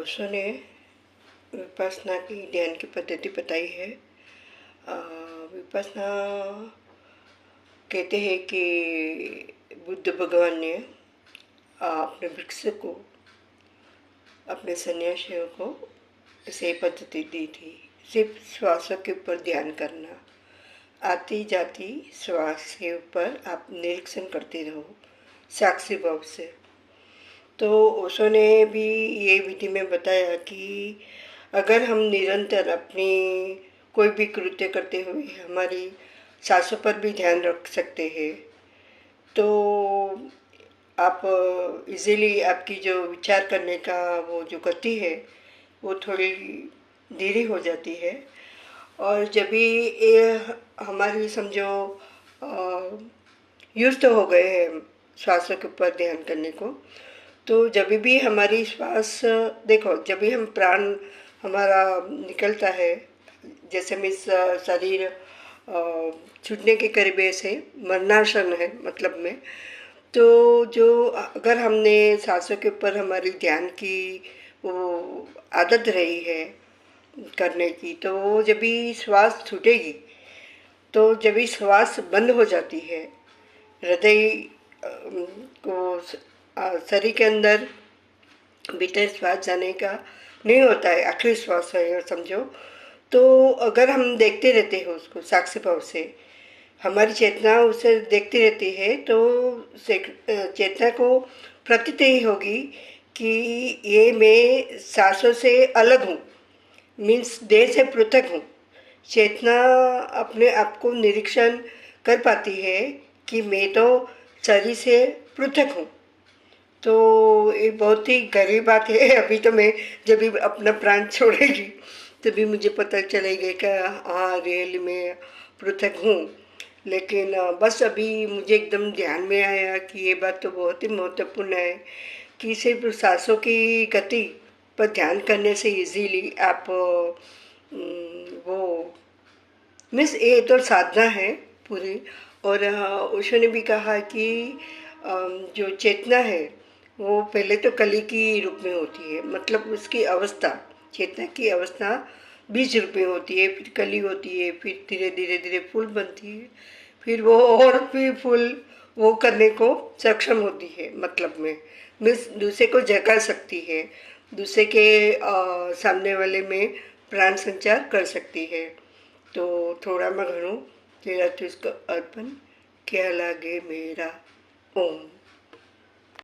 ओशो ने विपश्यना की ध्यान की पद्धति बताई है। विपश्यना कहते हैं कि बुद्ध भगवान ने अपने वृक्ष को, अपने सन्यासियों को ऐसे पद्धति दी थी, सिर्फ श्वासों के ऊपर ध्यान करना। आती जाती श्वास के ऊपर आप निरीक्षण करते रहो साक्षी भाव से। तो ओशो ने भी ये विधि में बताया कि अगर हम निरंतर अपनी कोई भी कृत्य करते हुए हमारी सांसों पर भी ध्यान रख सकते हैं, तो आप इजीली आपकी जो विचार करने का वो जो गति है वो थोड़ी धीरे हो जाती है। और जब भी ये हमारी समझो यूज़ तो हो गए हैं श्वासों के ऊपर ध्यान करने को, तो जब भी हमारी श्वास देखो, जब भी हम प्राण हमारा निकलता है, जैसे में शरीर छूटने के करीब ऐसे मरणासन है मतलब में, तो जो अगर हमने सांसों के ऊपर हमारी ध्यान की वो आदत रही है करने की, तो वो जब भी श्वास छूटेगी, तो जब भी श्वास बंद हो जाती है, हृदय को शरीर के अंदर भीतर श्वास जाने का नहीं होता है, आखिरी श्वास है समझो। तो अगर हम देखते रहते हैं उसको साक्षी भाव से, हमारी चेतना उसे देखती रहती है, तो चेतना को प्रतीत ही होगी कि ये मैं सांसों से अलग हूँ, मीन्स देह से पृथक हूँ। चेतना अपने आप को निरीक्षण कर पाती है कि मैं तो शरीर से पृथक हूँ। तो ये बहुत ही गहरी बात है। अभी तो मैं जब भी अपना प्राण छोड़ेगी तभी मुझे पता चलेगा कि हाँ रियली मैं पृथक हूँ। लेकिन बस अभी मुझे एकदम ध्यान में आया कि ये बात तो बहुत ही महत्वपूर्ण है कि सिर्फ सांसों की गति पर ध्यान करने से इजीली आप वो मीन्स ये तो साधना है पूरी। और ओशो ने भी कहा कि जो चेतना है वो पहले तो कली की रूप में होती है, मतलब उसकी अवस्था, चेतना की अवस्था बीज रूप में होती है, फिर कली होती है, फिर धीरे धीरे धीरे फूल बनती है, फिर वो और भी फूल वो करने को सक्षम होती है, मतलब में मीन्स दूसरे को जगा सकती है, दूसरे के सामने वाले में प्राण संचार कर सकती है। तो थोड़ा मैं घणूं तेरा तुझको अर्पण क्या लागे मेरा ओम।